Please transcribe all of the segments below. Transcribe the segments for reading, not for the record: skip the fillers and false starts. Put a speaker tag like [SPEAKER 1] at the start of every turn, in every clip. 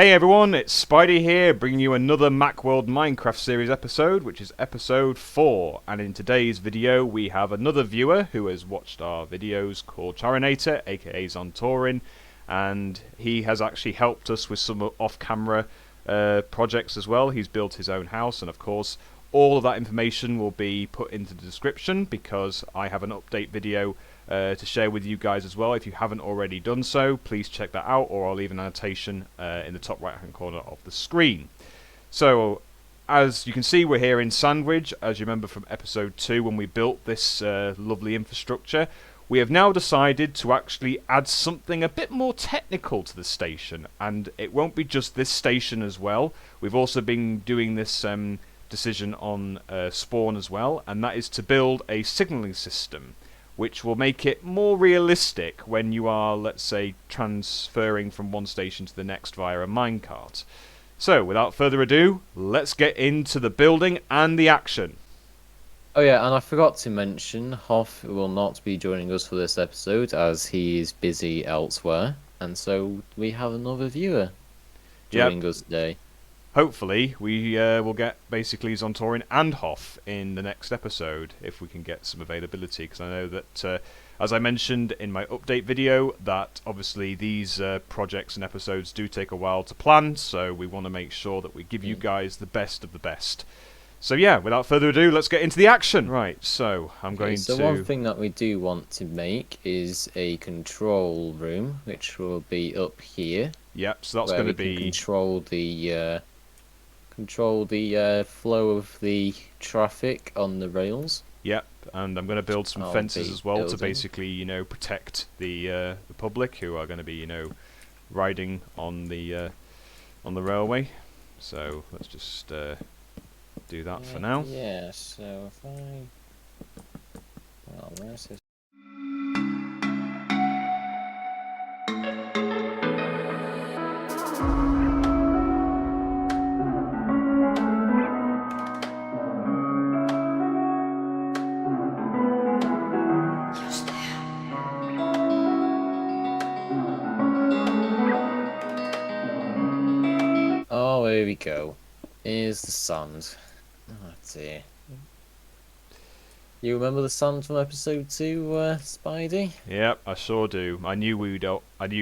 [SPEAKER 1] Hey everyone, it's Spidey here, bringing you another Macworld Minecraft series episode, which is episode 4. And in today's video, we have another viewer who has watched our videos called Charionator, aka Zontorin, and he has actually helped us with some off-camera projects as well. He's built his own house, and of course, all of that information will be put into the description because I have an update video to share with you guys as well. If you haven't already done so, please check that out, or I'll leave an annotation in the top right hand corner of the screen. So as you can see, we're here in Sandridge, as you remember from episode 2 when we built this lovely infrastructure. We have now decided to actually add something a bit more technical to the station, and it won't be just this station as well. We've also been doing this decision on Spawn as well, and that is to build a signalling system which will make it more realistic when you are, let's say, transferring from one station to the next via a minecart. So, without further ado, let's get into the building and the action.
[SPEAKER 2] Oh yeah, and I forgot to mention, Hoff will not be joining us for this episode as he is busy elsewhere, and so we have another viewer joining us today.
[SPEAKER 1] Hopefully, we will get basically Zontorin and Hoff in the next episode if we can get some availability, because I know that, as I mentioned in my update video, that obviously these projects and episodes do take a while to plan, so we want to make sure that we give you guys the best of the best. So yeah, without further ado, let's get into the action. Right, so I'm going to...
[SPEAKER 2] So one thing that we do want to make is a control room, which will be up here.
[SPEAKER 1] Yep, so that's going to be...
[SPEAKER 2] control the flow of the traffic on the rails.
[SPEAKER 1] Yep, and I'm going to build some fences as well to basically, you know, protect the public who are going to be, you know, riding on the railway. So let's just do that for now.
[SPEAKER 2] Yeah. So if I, well, where's this? Oh, here we go. Here's the sand. Oh dear. You remember the sand from episode 2, Spidey?
[SPEAKER 1] Yep, I sure do. I knew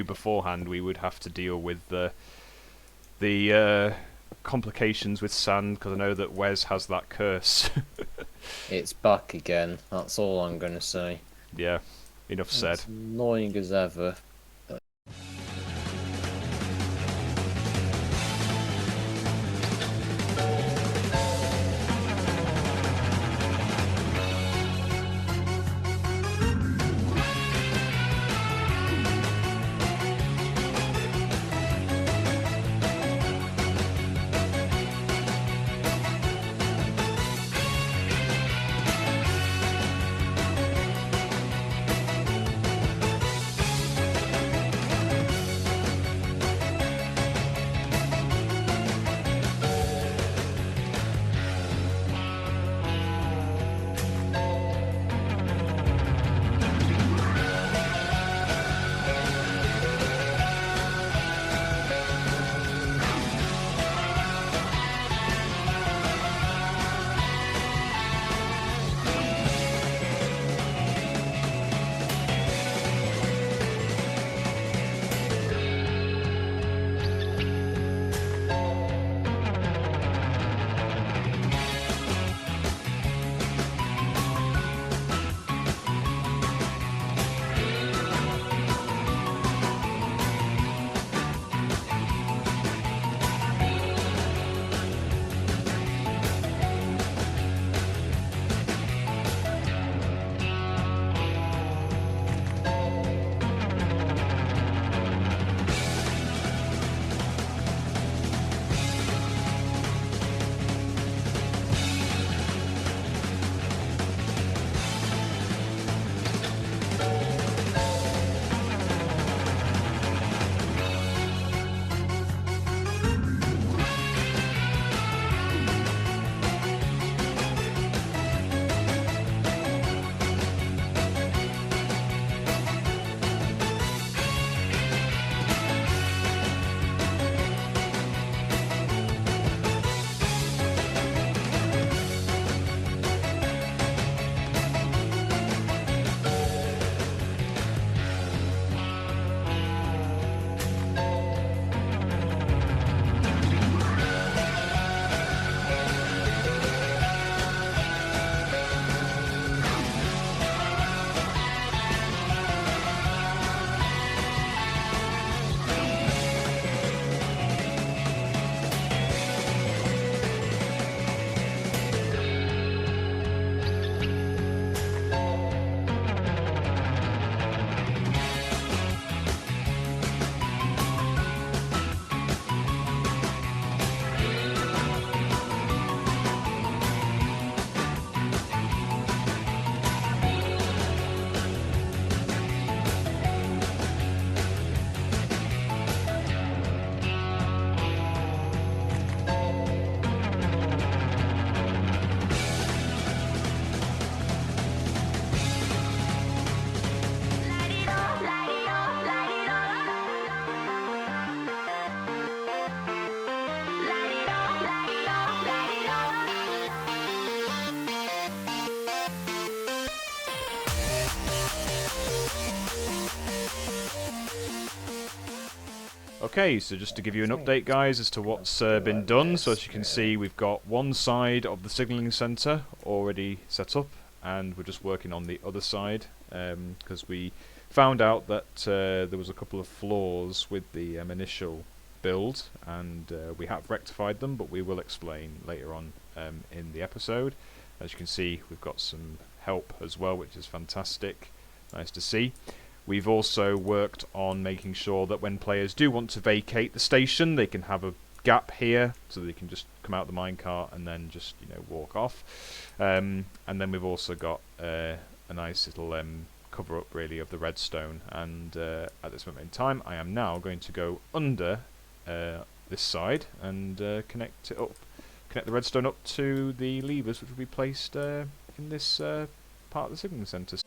[SPEAKER 1] beforehand we would have to deal with the complications with sand, because I know that Wes has that curse.
[SPEAKER 2] It's back again. That's all I'm gonna say.
[SPEAKER 1] Yeah, enough said.
[SPEAKER 2] It's annoying as ever.
[SPEAKER 1] Okay, so just to give you an update, guys, as to what's been done. So as you can see, we've got one side of the signalling centre already set up, and we're just working on the other side because we found out that there was a couple of flaws with the initial build, and we have rectified them, but we will explain later on in the episode. As you can see, we've got some help as well, which is fantastic. Nice to see. We've also worked on making sure that when players do want to vacate the station, they can have a gap here, so they can just come out the minecart and then just, you know, walk off. And then we've also got a nice little cover up, really, of the redstone. And at this moment in time, I am now going to go under this side and connect it up, connect the redstone up to the levers, which will be placed in this part of the signaling centre.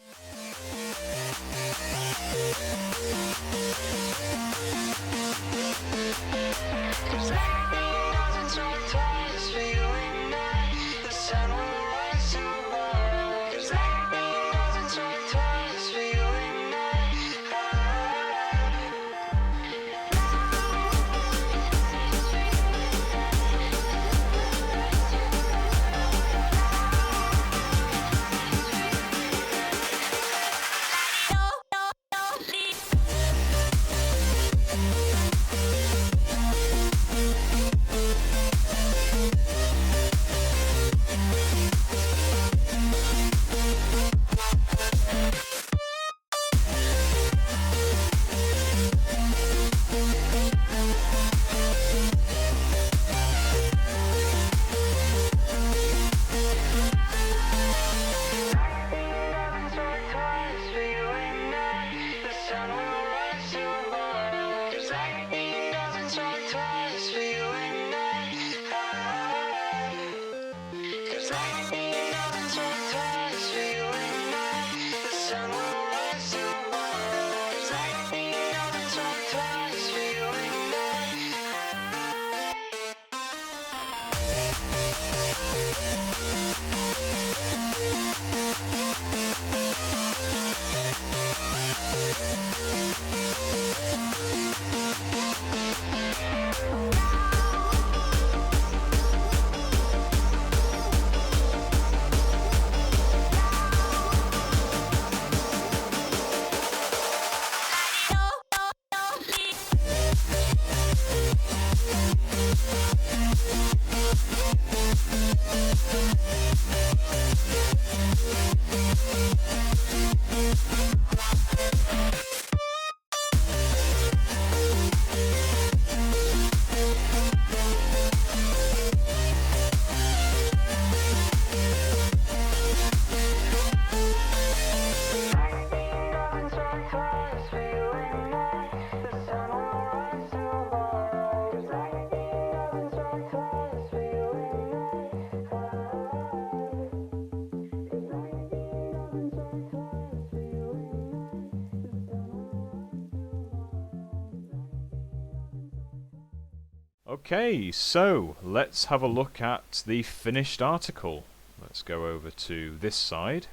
[SPEAKER 1] Okay, so let's have a look at the finished article. Let's go over to this side.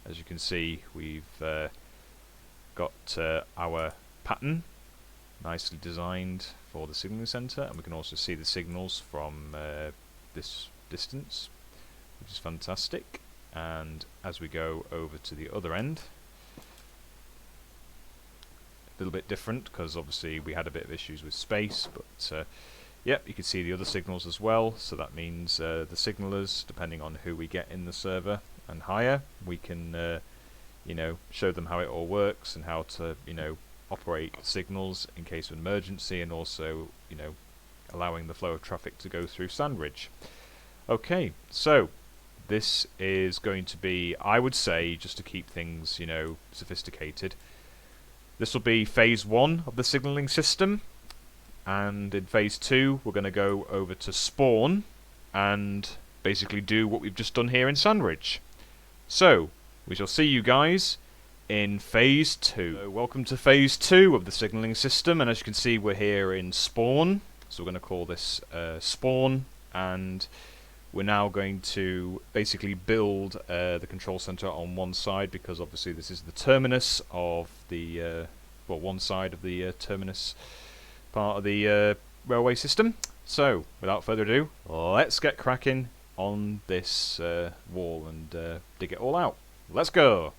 [SPEAKER 1] As you can see, we've got our pattern nicely designed for the signaling centre, and we can also see the signals from this distance, which is fantastic. And as we go over to the other end, a little bit different because obviously we had a bit of issues with space, but yep, you can see the other signals as well. So that means the signalers, depending on who we get in the server and hire, we can you know, show them how it all works and how to, you know, operate signals in case of emergency, and also, you know, allowing the flow of traffic to go through Sandridge. Okay, so this is going to be, I would say, just to keep things, you know, sophisticated, this will be phase 1 of the signalling system, and in phase 2 we're going to go over to Spawn and basically do what we've just done here in Sandridge. So, we shall see you guys in phase 2. So, welcome to phase 2 of the signalling system, and as you can see we're here in Spawn, so we're going to call this Spawn, and we're now going to basically build the control center on one side, because obviously this is the terminus of the well, one side of the terminus part of the railway system. So, without further ado, let's get cracking on this wall and dig it all out. Let's go!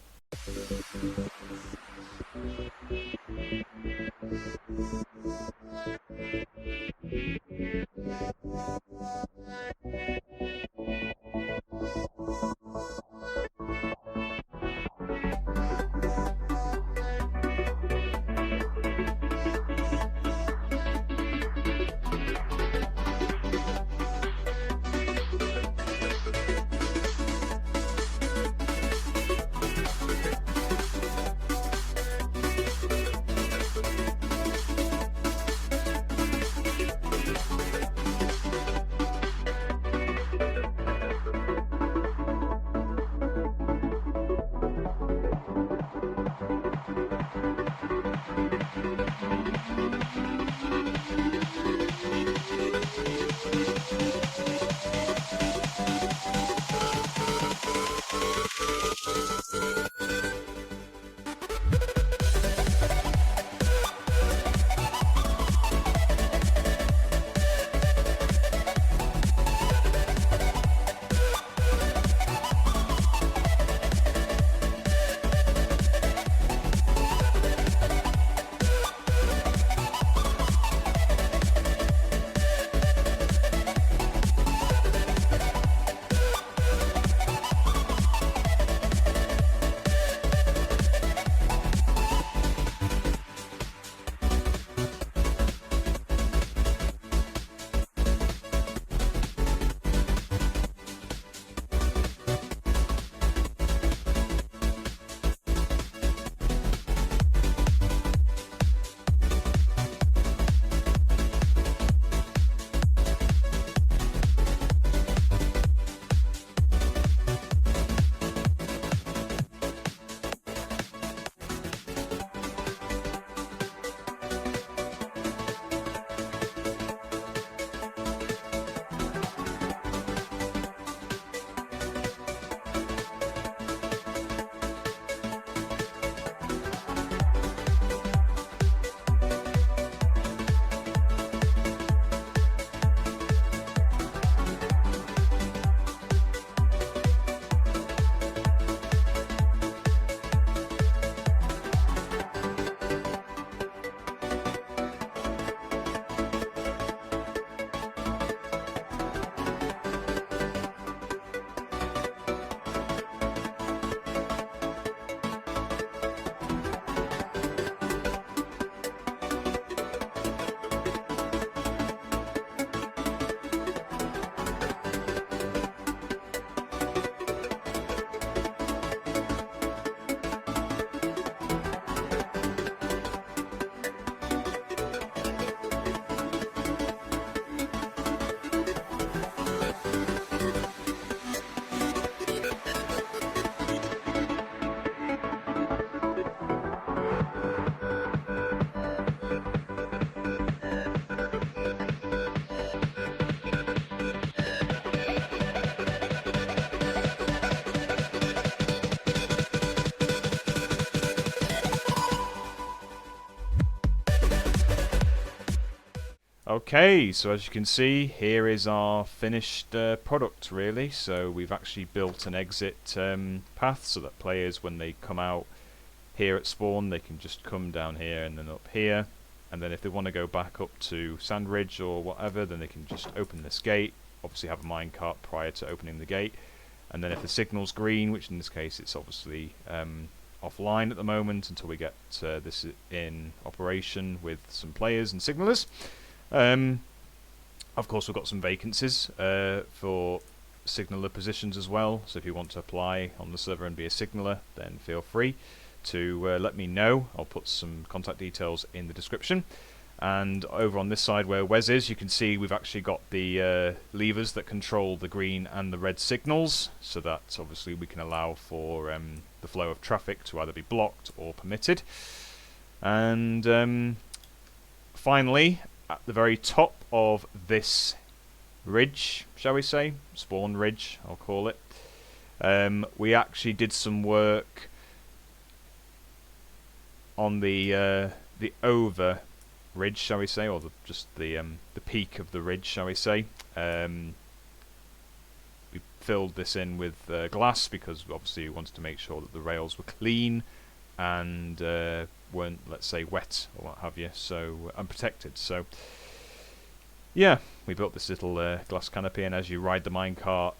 [SPEAKER 1] Okay, so as you can see, here is our finished product really. So we've actually built an exit path so that players, when they come out here at spawn, they can just come down here and then up here. And then if they want to go back up to Sandridge or whatever, then they can just open this gate, obviously have a minecart prior to opening the gate. And then if the signal's green, which in this case it's obviously offline at the moment until we get this in operation with some players and signalers. Of course, we've got some vacancies for signaller positions as well, so if you want to apply on the server and be a signaller, then feel free to let me know. I'll put some contact details in the description. And over on this side where Wes is, you can see we've actually got the levers that control the green and the red signals, so that obviously we can allow for the flow of traffic to either be blocked or permitted. And finally, at the very top of this ridge, shall we say, spawn ridge I'll call it, we actually did some work on the over ridge, shall we say, or just the peak of the ridge, shall we say. We filled this in with glass because obviously we wanted to make sure that the rails were clean and weren't, let's say, wet or what have you, so unprotected. So yeah, we built this little glass canopy, and as you ride the minecart,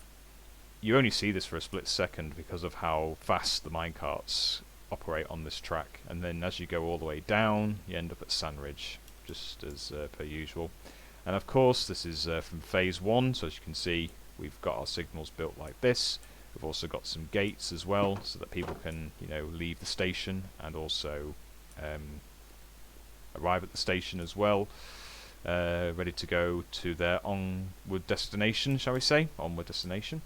[SPEAKER 1] you only see this for a split second because of how fast the minecarts operate on this track, and then as you go all the way down, you end up at Sandridge, just as per usual. And of course, this is from phase 1, so as you can see, we've got our signals built like this. We've also got some gates as well, so that people can, leave the station and also arrive at the station as well, ready to go to their onward destination, shall we say, onward destination.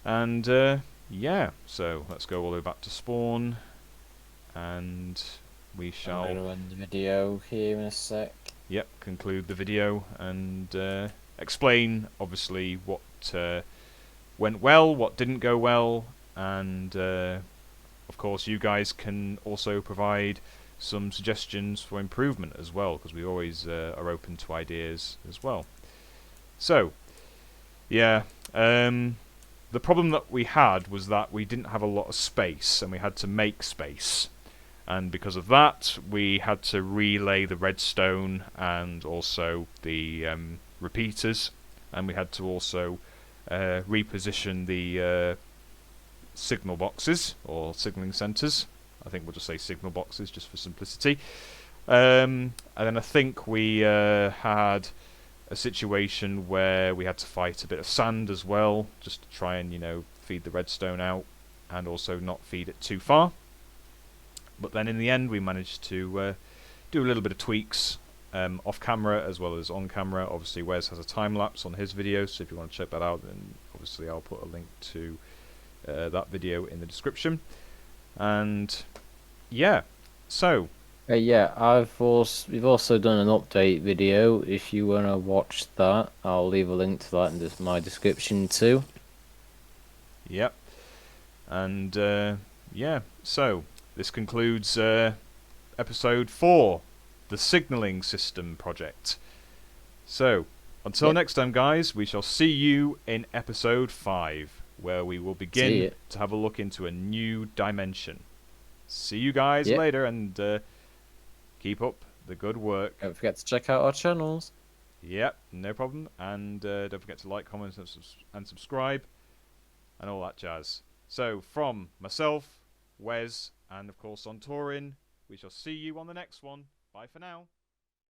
[SPEAKER 1] And yeah, so let's go all the way back to spawn, and we shall.
[SPEAKER 2] I'm going to end the video here in a sec.
[SPEAKER 1] Yep, conclude the video and explain, obviously, what went well, what didn't go well, and of course you guys can also provide some suggestions for improvement as well, because we always are open to ideas as well. So, yeah, the problem that we had was that we didn't have a lot of space, and we had to make space. And because of that, we had to relay the redstone and also the repeaters, and we had to also reposition the signal boxes, or signaling centres. I think we'll just say signal boxes just for simplicity. And then I think we had a situation where we had to fight a bit of sand as well, just to try and, feed the redstone out and also not feed it too far. But then in the end, we managed to do a little bit of tweaks off camera as well as on camera. Obviously, Wes has a time lapse on his video, so if you want to check that out, then obviously I'll put a link to that video in the description. And yeah, so
[SPEAKER 2] Yeah, we've also done an update video. If you want to watch that, I'll leave a link to that in my description too.
[SPEAKER 1] Yep. And yeah, so this concludes episode 4, the signalling system project. So until next time, guys, we shall see you in episode 5, where we will begin to have a look into a new dimension. See you guys later, and keep up the good work.
[SPEAKER 2] Don't forget to check out our channels.
[SPEAKER 1] Yep, no problem. And don't forget to like, comment, and subscribe, and all that jazz. So, from myself, Wes, and of course Zontorin, we shall see you on the next one. Bye for now.